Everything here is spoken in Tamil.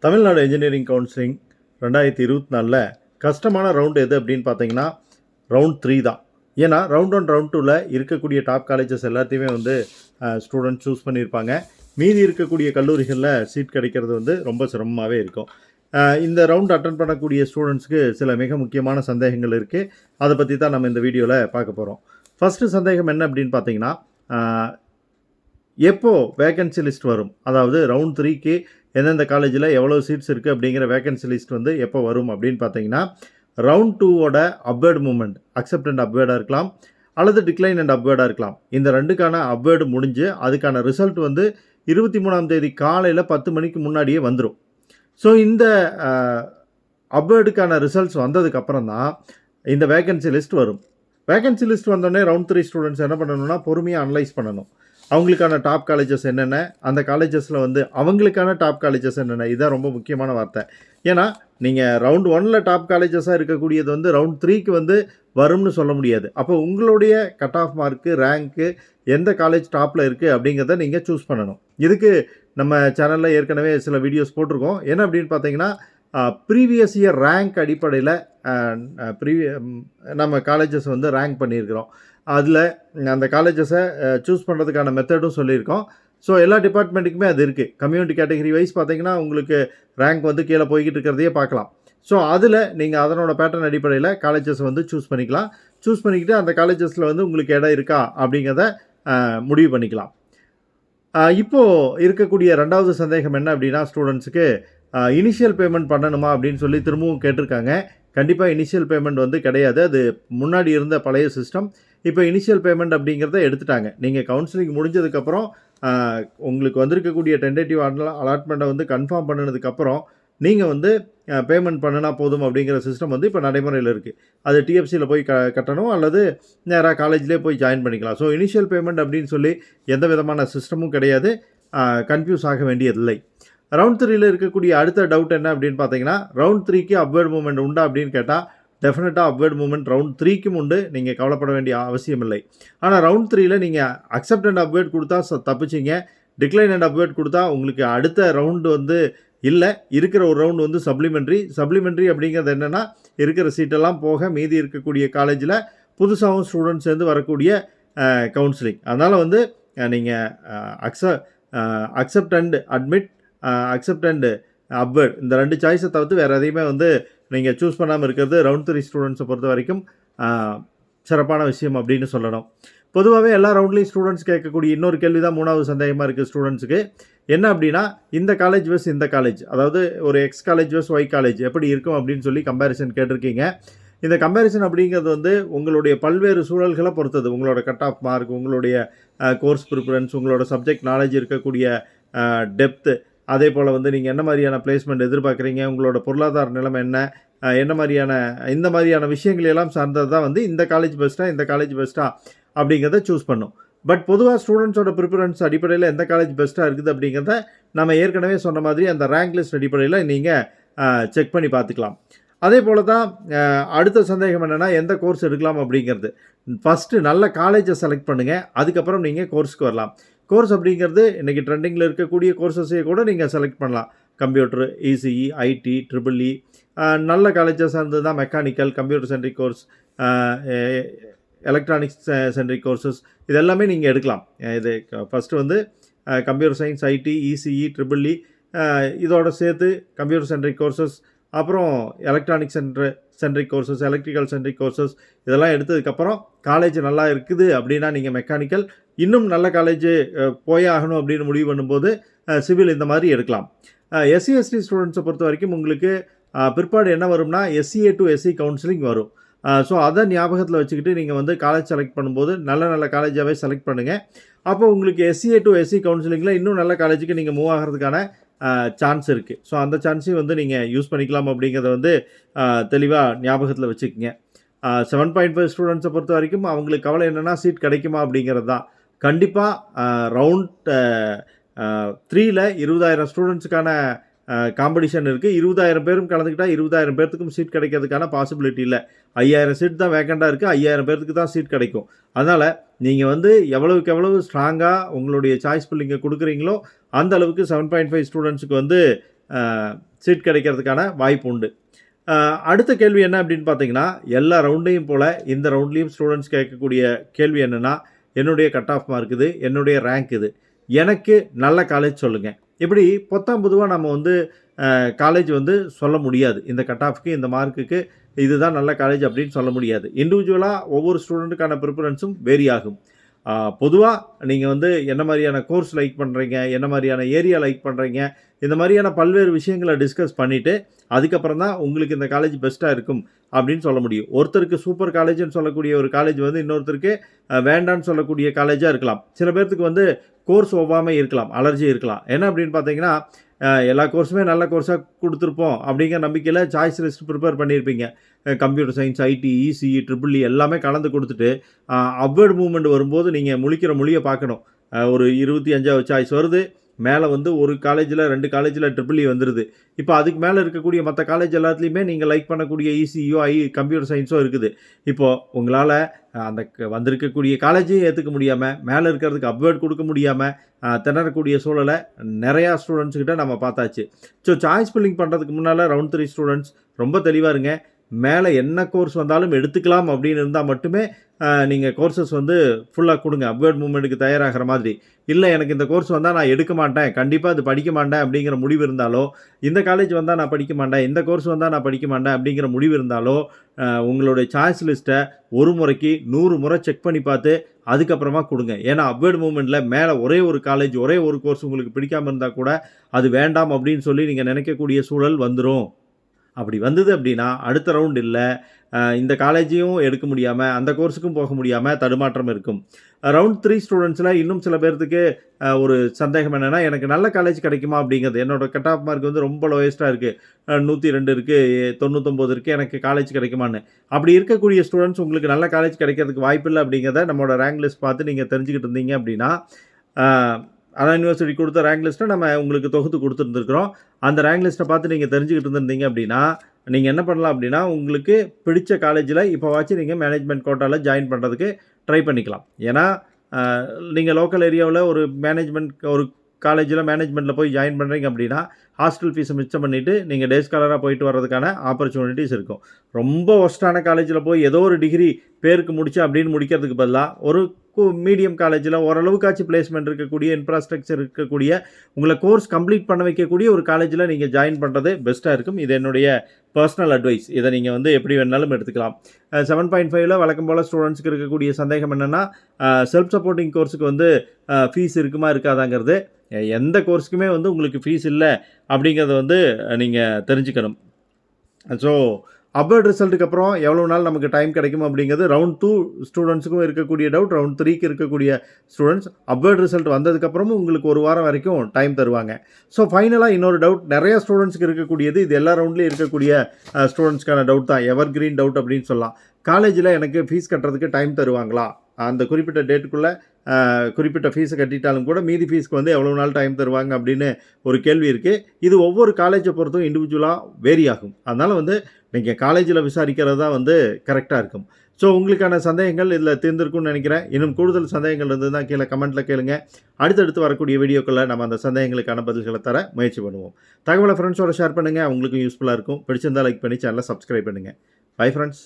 தமிழ்நாடு இன்ஜினியரிங் கவுன்சிலிங் 2024 கஷ்டமான ரவுண்டு எது அப்படின்னு பார்த்தீங்கன்னா ரவுண்ட் 3 தான். ஏன்னா ரவுண்ட் 1 ரவுண்ட் 2ல் இருக்கக்கூடிய டாப் காலேஜஸ் எல்லாத்தையுமே ஸ்டூடெண்ட் சூஸ் பண்ணியிருப்பாங்க. மீதி இருக்கக்கூடிய கல்லூரிகளில் சீட் கிடைக்கிறது ரொம்ப சிரமமாகவே இருக்கும். இந்த ரவுண்ட் அட்டன் பண்ணக்கூடிய ஸ்டூடெண்ட்ஸ்க்கு சில மிக முக்கியமான சந்தேகங்கள் இருக்குது. அதை பற்றி தான் நம்ம இந்த வீடியோவில் பார்க்க போகிறோம். ஃபஸ்ட்டு சந்தேகம் என்ன அப்படின்னு பார்த்தீங்கன்னா, எப்போ வேகன்சி லிஸ்ட் வரும், அதாவது ரவுண்ட் 3க்கு எந்தெந்த காலேஜில் எவ்வளோ சீட்ஸ் இருக்குது அப்படிங்கிற வேகன்சி லிஸ்ட் எப்போ வரும் அப்படின்னு பார்த்தீங்கன்னா, ரவுண்ட் 2ஓட அப்வேர்டு மூமெண்ட் அக்செப்ட் அண்ட் அப்வேர்டாக இருக்கலாம், அல்லது டிக்ளைன் அண்ட் அப்வேர்டாக இருக்கலாம். இந்த ரெண்டுக்கான அப்வேர்டு முடிஞ்சு அதுக்கான ரிசல்ட் 23ஆம் தேதி காலையில் 10 மணிக்கு முன்னாடியே வந்துடும். ஸோ இந்த அப்வேர்டுக்கான ரிசல்ட்ஸ் வந்ததுக்கப்புறம் தான் இந்த வேகன்சி லிஸ்ட் வரும். வேகன்சி லிஸ்ட் வந்தோடனே ரவுண்ட் 3 ஸ்டூடெண்ட்ஸ் என்ன பண்ணணும்னா பொறுமையாக அனலைஸ் பண்ணணும். அவங்களுக்கான டாப் காலேஜஸ் என்னென்ன, அந்த காலேஜஸில் அவங்களுக்கான டாப் காலேஜஸ் என்னென்ன, இதுதான் ரொம்ப முக்கியமான வார்த்தை. ஏன்னா நீங்கள் ரவுண்ட் 1ல் டாப் காலேஜஸாக இருக்கக்கூடியது ரவுண்ட் 3க்கு வரும்னு சொல்ல முடியாது. அப்போ உங்களுடைய கட் ஆஃப் மார்க்கு, ரேங்க்கு, எந்த காலேஜ் டாப்பில் இருக்குது அப்படிங்கிறத நீங்கள் சூஸ் பண்ணணும். இதுக்கு நம்ம சேனலில் ஏற்கனவே சில வீடியோஸ் போட்டிருக்கோம். என்ன அப்படின்னு பார்த்தீங்கன்னா, ப்ரீவியஸ் இயர் ரேங்க் அடிப்படையில் நம்ம காலேஜஸ் ரேங்க் பண்ணியிருக்கிறோம். அதில் அந்த காலேஜஸை சூஸ் பண்ணுறதுக்கான மெத்தடும் சொல்லியிருக்கோம். ஸோ எல்லா டிபார்ட்மெண்ட்டுக்குமே அது இருக்குது. கம்யூனிட்டி கேட்டகரி வைஸ் பார்த்தீங்கன்னா உங்களுக்கு ரேங்க் கீழே போய்கிட்டு இருக்கிறதையே பார்க்கலாம். ஸோ அதில் நீங்கள் அதனோட பேட்டர்ன் அடிப்படையில் காலேஜஸ் சூஸ் பண்ணிக்கலாம். சூஸ் பண்ணிக்கிட்டு அந்த காலேஜஸில் உங்களுக்கு இடம் இருக்கா அப்படிங்கிறத முடிவு பண்ணிக்கலாம். இப்போது இருக்கக்கூடிய ரெண்டாவது சந்தேகம் என்ன அப்படின்னா, ஸ்டூடெண்ட்ஸுக்கு இனிஷியல் பேமெண்ட் பண்ணணுமா அப்படின்னு சொல்லி திரும்பவும் கேட்டிருக்காங்க. கண்டிப்பாக இனிஷியல் பேமெண்ட் கிடையாது. அது முன்னாடி இருந்த பழைய சிஸ்டம். இப்போ இனிஷியல் பேமெண்ட் அப்படிங்கிறத எடுத்துட்டாங்க. நீங்கள் கவுன்சிலிங் முடிஞ்சதுக்கப்புறம் உங்களுக்கு வந்திருக்கக்கூடிய டென்டேட்டிவ் அலாட்மெண்ட்டை கன்ஃபார்ம் பண்ணினதுக்கப்புறம் நீங்கள் பேமெண்ட் பண்ணினா போதும் அப்படிங்கிற சிஸ்டம் இப்போ நடைமுறையில் இருக்குது. அது டிஎஃப்சியில் போய் கட்டணும், அல்லது நேராக காலேஜ்லேயே போய் ஜாயின் பண்ணிக்கலாம். ஸோ இனிஷியல் பேமெண்ட் அப்படின்னு சொல்லி எந்த விதமான சிஸ்டமும் கிடையாது. கன்ஃபியூஸ் ஆக வேண்டியதில்லை. ரவுண்ட் 3ல் இருக்கக்கூடிய அடுத்த டவுட் என்ன அப்படின்னு பார்த்தீங்கன்னா, ரவுண்ட் 3க்கு அப்வேர்ட் மூவ்மெண்ட் உண்டா அப்படின்னு கேட்டால் டெஃபினட்டாக அப்வேர்ட் மூவ்மெண்ட் ரவுண்ட் 3க்கும் உண்டு. நீங்கள் கவலைப்பட வேண்டிய அவசியம் இல்லை. ஆனால் ரவுண்ட் 3ல் நீங்கள் அக்செப்ட் அண்ட் அப்வேர்ட் கொடுத்தா தப்பிச்சிங்க, டிக்ளைன் அண்ட் அப்வேர்ட் கொடுத்தா உங்களுக்கு அடுத்த ரவுண்டு இல்லை. இருக்கிற ஒரு ரவுண்டு சப்ளிமெண்ட்ரி அப்படிங்கிறது என்னென்னா, இருக்கிற சீட்டெல்லாம் போக மீதி இருக்கக்கூடிய காலேஜில் புதுசாகவும் ஸ்டூடெண்ட்ஸ் சேர்ந்து வரக்கூடிய கவுன்சிலிங். அதனால் நீங்கள் accept and admit, accept and upward, இந்த 2 சாய்ஸை தவிர்த்து வேறு எதையுமே நீங்கள் சூஸ் பண்ணாமல் இருக்கிறது ரவுண்ட் 3 ஸ்டூடெண்ட்ஸை பொறுத்த வரைக்கும் சிறப்பான விஷயம் அப்படின்னு சொல்லணும். பொதுவாகவே எல்லா ரவுண்ட்லேயும் ஸ்டூடெண்ட்ஸ் கேட்கக்கூடிய இன்னொரு கேள்வி தான் 3வது சந்தேகமாக இருக்குது ஸ்டூடெண்ட்ஸுக்கு. என்ன அப்படின்னா, இந்த காலேஜ் வெஸ் இந்த காலேஜ், அதாவது ஒரு எக்ஸ் காலேஜ் வெஸ் ஒய் காலேஜ் எப்படி இருக்கும் அப்படின்னு சொல்லி கம்பேரிசன் கேட்டிருக்கீங்க. இந்த கம்பேரிசன் அப்படிங்கிறது உங்களுடைய பல்வேறு சூழல்களை பொறுத்தது. உங்களோட கட் ஆஃப் மார்க், உங்களுடைய கோர்ஸ் ப்ரிஃபரன்ஸ், உங்களோட சப்ஜெக்ட் நாலேஜ், இருக்கக்கூடிய டெப்த்து, அதே போல் நீங்கள் என்ன மாதிரியான பிளேஸ்மெண்ட் எதிர்பார்க்குறீங்க, உங்களோட பொருளாதார நிலைமை என்ன மாதிரியான இந்த மாதிரியான விஷயங்கள் எல்லாம் சார்ந்தது தான் இந்த காலேஜ் பெஸ்ட்டாக இந்த காலேஜ் பெஸ்ட்டாக அப்படிங்கிறத சூஸ் பண்ணும். பட் பொதுவாக ஸ்டூடெண்ட்ஸோட ப்ரிஃபரன்ஸ் அடிப்படையில் எந்த காலேஜ் பெஸ்ட்டாக இருக்குது அப்படிங்கிறத நம்ம ஏற்கனவே சொன்ன மாதிரி அந்த ரேங்க் லிஸ்ட் அடிப்படையில் நீங்கள் செக் பண்ணி பார்த்துக்கலாம். அதே போல் தான் அடுத்த சந்தேகம் என்னென்னா, எந்த கோர்ஸ் எடுக்கலாம் அப்படிங்கிறது. ஃபஸ்ட்டு நல்ல காலேஜை செலக்ட் பண்ணுங்கள், அதுக்கப்புறம் நீங்கள் கோர்ஸுக்கு வரலாம். கோர்ஸ் அப்படிங்கிறது இன்றைக்கி ட்ரெண்டிங்கில் இருக்கக்கூடிய கோர்ஸஸையே கூட நீங்கள் செலக்ட் பண்ணலாம். கம்ப்யூட்டர், இசிஇ, ஐடி, ட்ரிபிள்இ, நல்ல காலேஜஸாக இருந்தது தான் mechanical, computer centric course, electronics centric courses, இது எல்லாமே நீங்கள் எடுக்கலாம். இது first computer science, IT, ECE, triple E, இதோட சேர்த்து கம்ப்யூட்டர் சென்ட்ரிக் கோர்சஸ், அப்புறம் electronic centric courses, electrical centric courses, இதெல்லாம் எடுத்ததுக்கப்புறம் காலேஜ் நல்லா இருக்குது அப்படின்னா நீங்கள் மெக்கானிக்கல், இன்னும் நல்ல காலேஜ் போயே ஆகணும் அப்படின்னு முடிவு பண்ணும்போது சிவில், இந்த மாதிரி எடுக்கலாம். எஸ்சி எஸ்டி ஸ்டூடெண்ட்ஸை பொறுத்த வரைக்கும் உங்களுக்கு பிற்பாடு என்ன வரும்னா, எஸ்சிஏ டு எஸ்சி கவுன்சிலிங் வரும். ஸோ அதை ஞாபகத்தில் வச்சுக்கிட்டு நீங்கள் காலேஜ் செலக்ட் பண்ணும்போது நல்ல காலேஜாகவே செலக்ட் பண்ணுங்கள். அப்போ உங்களுக்கு எஸ்சிஏ டு எஸ்சி கவுன்சிலிங்கில் இன்னும் நல்ல காலேஜுக்கு நீங்கள் மூவ் ஆகிறதுக்கான சான்ஸ் இருக்குது. ஸோ அந்த சான்ஸையும் நீங்கள் யூஸ் பண்ணிக்கலாம் அப்படிங்கிறத தெளிவாக ஞாபகத்தில் வச்சுக்கோங்க. 7.5 ஸ்டூடெண்ட்ஸை பொறுத்த வரைக்கும் அவங்களுக்கு கவலை என்னென்னா, சீட் கிடைக்குமா அப்படிங்கிறது தான். கண்டிப்பாக ரவுண்ட் 3ல் 20,000 ஸ்டூடெண்ட்ஸுக்கான காம்படிஷன் இருக்குது. 20,000 பேரும் கலந்துக்கிட்டால் 20,000 பேர்த்துக்கும் சீட் கிடைக்கிறதுக்கான பாசிபிலிட்டி இல்லை. 5,000 சீட் தான் வேக்கண்டாக இருக்குது. 5,000 பேர்த்துக்கு தான் சீட் கிடைக்கும். அதனால் நீங்கள் எவ்வளவுக்கு எவ்வளவு ஸ்ட்ராங்காக உங்களுடைய சாய்ஸ் பில்லிங்கை கொடுக்குறீங்களோ அந்த அளவுக்கு 7.5 ஸ்டூடெண்ட்ஸுக்கு சீட் கிடைக்கிறதுக்கான வாய்ப்பு உண்டு. அடுத்த கேள்வி என்ன அப்படின்னு பார்த்தீங்கன்னா, எல்லா ரவுண்டையும் போல் இந்த ரவுண்ட்லேயும் ஸ்டூடெண்ட்ஸ் கேட்கக்கூடிய கேள்வி என்னென்னா, என்னுடைய கட் ஆஃப் மார்க் இது, என்னுடைய ரேங்க் இது, எனக்கு நல்ல காலேஜ் சொல்லுங்கள். இப்படி பொதுவாக நம்ம வந்து காலேஜ் வந்து சொல்ல முடியாது. இந்த கட் ஆஃப்க்கு இந்த மார்க்குக்கு இதுதான் நல்ல காலேஜ் அப்படின்னு சொல்ல முடியாது. இண்டிவிஜுவலாக ஒவ்வொரு ஸ்டூடெண்ட்டுக்கான ப்ரிஃபரன்ஸும் வேரி ஆகும். பொதுவாக நீங்கள் வந்து என்ன மாதிரியான கோர்ஸ் லைக் பண்ணுறீங்க, என்ன மாதிரியான ஏரியா லைக் பண்ணுறீங்க, இந்த மாதிரியான பல்வேறு விஷயங்களை டிஸ்கஸ் பண்ணிவிட்டு அதுக்கப்புறம் தான் உங்களுக்கு இந்த காலேஜ் பெஸ்ட்டாக இருக்கும் அப்படின்னு சொல்ல முடியும். ஒருத்தருக்கு சூப்பர் காலேஜ்னு சொல்லக்கூடிய ஒரு காலேஜ் வந்து இன்னொருத்தருக்கு வேண்டான்னு சொல்லக்கூடிய காலேஜாக இருக்கலாம். சில பேர்த்துக்கு வந்து கோர்ஸ் ஒவ்வாமை இருக்கலாம், அலர்ஜி இருக்கலாம். என்ன அப்படின்னு பார்த்தீங்கன்னா, எல்லா கோர்ஸுமே நல்ல கோர்ஸாக கொடுத்துருப்போம் அப்படிங்கிற நம்பிக்கையில் சாய்ஸ் லிஸ்ட் ப்ரிப்பேர் பண்ணியிருப்பீங்க. Computer science, IT, ECE, triple E எல்லாமே கலந்து கொடுத்துட்டு அப்வர்ட் மூவ்மெண்ட் வரும்போது நீங்கள் முழிக்கிற மொழியை பார்க்கணும். ஒரு 25வது சாய்ஸ் வருது, மேலே வந்து ஒரு காலேஜில் 2 காலேஜில் ட்ரிபிள்இ வந்துடுது. இப்போ அதுக்கு மேலே இருக்கக்கூடிய மற்ற காலேஜ் எல்லாத்துலேயுமே நீங்கள் லைக் பண்ணக்கூடிய இசிஇயோ கம்ப்யூட்டர் சயின்ஸோ இருக்குது. இப்போது உங்களால் அந்த வந்திருக்கக்கூடிய காலேஜையும் ஏற்றுக்க முடியாமல், மேலே இருக்கிறதுக்கு அப்வேர்ட் கொடுக்க முடியாமல் திணறக்கூடிய சூழலை நிறையா ஸ்டூடெண்ட்ஸ்கிட்ட நம்ம பார்த்தாச்சு. ஸோ சாய்ஸ் ஃபில்லிங் பண்ணுறதுக்கு முன்னால் ரவுண்ட் 3 ஸ்டூடெண்ட்ஸ் ரொம்ப தெளிவாக இருங்க. மேலே என்ன கோர்ஸ் வந்தாலும் எடுத்துக்கலாம் அப்படின்னு இருந்தால் மட்டுமே நீங்கள் கோர்சஸ் வந்து ஃபுல்லாக கொடுங்க, அப்வேர்ட் மூவ்மெண்ட்டுக்கு தயாராகிற மாதிரி. இல்லை எனக்கு இந்த கோர்ஸ் வந்தால் நான் எடுக்க மாட்டேன், கண்டிப்பாக அது படிக்க மாட்டேன் அப்படிங்கிற முடிவு இருந்தாலோ, இந்த காலேஜ் வந்தால் நான் படிக்க மாட்டேன், இந்த கோர்ஸ் வந்தால் நான் படிக்க மாட்டேன் அப்படிங்கிற முடிவு இருந்தாலோ, உங்களுடைய சாய்ஸ் லிஸ்ட்டை ஒரு முறைக்கு 100 முறை செக் பண்ணி பார்த்து அதுக்கப்புறமா கொடுங்க. ஏன்னா அப்வேர்ட் மூவ்மெண்ட்டில் மேலே ஒரே ஒரு காலேஜ், ஒரே ஒரு கோர்ஸ் உங்களுக்கு பிடிக்காமல் இருந்தால் கூட அது வேண்டாம் அப்படின்னு சொல்லி நீங்கள் நினைக்கக்கூடிய சூழல் வந்துடும். அப்படி வந்தது அப்படின்னா அடுத்த ரவுண்ட் இல்லை, இந்த காலேஜையும் எடுக்க முடியாமல் அந்த கோர்ஸுக்கும் போக முடியாமல் தடுமாற்றம் இருக்கும். ரவுண்ட் 3 ஸ்டூடெண்ட்ஸில் இன்னும் சில பேர்த்துக்கு ஒரு சந்தேகம் என்னென்னா, எனக்கு நல்ல காலேஜ் கிடைக்குமா அப்படிங்கிறது. என்னோடய கட் ஆஃப் மார்க் வந்து ரொம்ப லோயஸ்ட்டாக இருக்குது, 102 இருக்குது, 99 இருக்குது, எனக்கு காலேஜ் கிடைக்குமான்னு. அப்படி இருக்கக்கூடிய ஸ்டூடெண்ட்ஸ் உங்களுக்கு நல்ல காலேஜ் கிடைக்கிறதுக்கு வாய்ப்பில்லை அப்படிங்கிறத நம்மளோட ரேங்க் லிஸ்ட் பார்த்து நீங்கள் தெரிஞ்சுக்கிட்டு இருந்தீங்க அப்படின்னா, அண்ணா யூனிவர்சிட்டி கொடுத்த ரேங்க் லிஸ்ட்டை நம்ம உங்களுக்கு தொகுத்து கொடுத்துருந்துருக்குறோம். அந்த ரேங்க் லிஸ்ட்டை பார்த்து நீங்கள் தெரிஞ்சுக்கிட்டு இருந்திருந்தீங்க அப்படின்னா, நீங்கள் என்ன பண்ணலாம் அப்படின்னா, உங்களுக்கு பிடிச்ச காலேஜில் இப்போவாச்சும் நீங்கள் மேனேஜ்மெண்ட் கோட்டாவில் ஜாயின் பண்ணுறதுக்கு ட்ரை பண்ணிக்கலாம். ஏன்னா நீங்கள் லோக்கல் ஏரியாவில் ஒரு ஒரு காலேஜில் மேனேஜ்மெண்ட்டில் போய் ஜாயின் பண்ணுறீங்க அப்படின்னா, ஹாஸ்டல் ஃபீஸை மிச்சம் பண்ணிவிட்டு நீங்கள் டே ஸ்காலராக போயிட்டு வர்றதுக்கான ஆப்பர்ச்சுனிட்டிஸ் இருக்கும். ரொம்ப ஒஸ்ட்டான காலேஜில் போய் ஏதோ ஒரு டிகிரி பேருக்கு முடிச்சு அப்படின்னு முடிக்கிறதுக்கு பதிலாக ஒரு மீடியம் காலேஜில் ஓரளவுக்காச்சும் பிளேஸ்மெண்ட் இருக்கக்கூடிய, இன்ஃப்ராஸ்ட்ரக்சர் இருக்கக்கூடிய, உங்களை கோர்ஸ் கம்ப்ளீட் பண்ண வைக்கக்கூடிய ஒரு காலேஜில் நீங்கள் ஜாயின் பண்ணுறது பெஸ்ட்டாக இருக்கும். இது என்னுடைய பர்சனல் அட்வைஸ். இதை நீங்கள் வந்து எப்படி வேணாலும் எடுத்துக்கலாம். 7.5ல் வழக்கம் போல் ஸ்டூடெண்ட்ஸுக்கு இருக்கக்கூடிய சந்தேகம் என்னென்னா, செல்ஃப் சப்போர்ட்டிங் கோர்ஸுக்கு வந்து ஃபீஸ் இருக்குமா இருக்காதாங்கிறது. எந்த கோர்ஸுக்குமே வந்து உங்களுக்கு ஃபீஸ் இல்லை அப்படிங்கிறத வந்து நீங்கள் தெரிஞ்சுக்கணும். ஸோ அப்வர்ட் ரிசல்ட்டுக்கு அப்புறம் எவ்வளோ நாள் நமக்கு டைம் கிடைக்கும் அப்படிங்கிறது ரவுண்ட் 2 ஸ்டூடெண்ட்ஸுக்கும் இருக்கக்கூடிய டவுட். ரவுண்ட் 3க்கு இருக்கக்கூடிய ஸ்டூடெண்ட்ஸ் அப்வர்ட் ரிசல்ட் வந்ததுக்கப்புறமும் உங்களுக்கு ஒரு வாரம் வரைக்கும் டைம் தருவாங்க. ஸோ ஃபைனலாக இன்னொரு டவுட் நிறையா ஸ்டூடெண்ட்ஸுக்கு இருக்கக்கூடியது, இது எல்லா ரவுண்ட்லேயும் இருக்கக்கூடிய ஸ்டூடெண்ட்ஸ்க்கான டவுட் தான், எவர் கிரீன் டவுட் அப்படின்னு சொல்லலாம். காலேஜில் எனக்கு ஃபீஸ் கட்டுறதுக்கு டைம் தருவாங்களா, அந்த குறிப்பிட்ட டேட்டுக்குள்ளே குறிப்பிட்ட ஃபீஸை கட்டிட்டாலும் கூட மீதி ஃபீஸ்க்கு வந்து எவ்வளோ நாள் டைம் தருவாங்க அப்படின்னு ஒரு கேள்வி இருக்குது. இது ஒவ்வொரு காலேஜை பொறுத்தும் இண்டிவிஜுவலாக வேரி ஆகும். அதனால் வந்து நீங்கள் காலேஜில் விசாரிக்கிறது தான் வந்து கரெக்டாக இருக்கும். ஸோ உங்களுக்கான சந்தேகங்கள் இதில் தீர்ந்திருக்கும்னு நினைக்கிறேன். இன்னும் கூடுதல் சந்தேகங்கள் இருந்ததுன்னா கீழே கமெண்ட்டில் கேளுங்க. அடுத்தடுத்து வரக்கூடிய வீடியோக்களில் நம்ம அந்த சந்தேகங்களுக்கான பதில்களை தர முயற்சி பண்ணுவோம். தகவலை ஃப்ரெண்ட்ஸோட ஷேர் பண்ணுங்கள், அவங்களுக்கும் யூஸ்ஃபுல்லாக இருக்கும். பிடிச்சிருந்தால் லைக் பண்ணி சேனலை சப்ஸ்கிரைப் பண்ணுங்கள். Bye friends.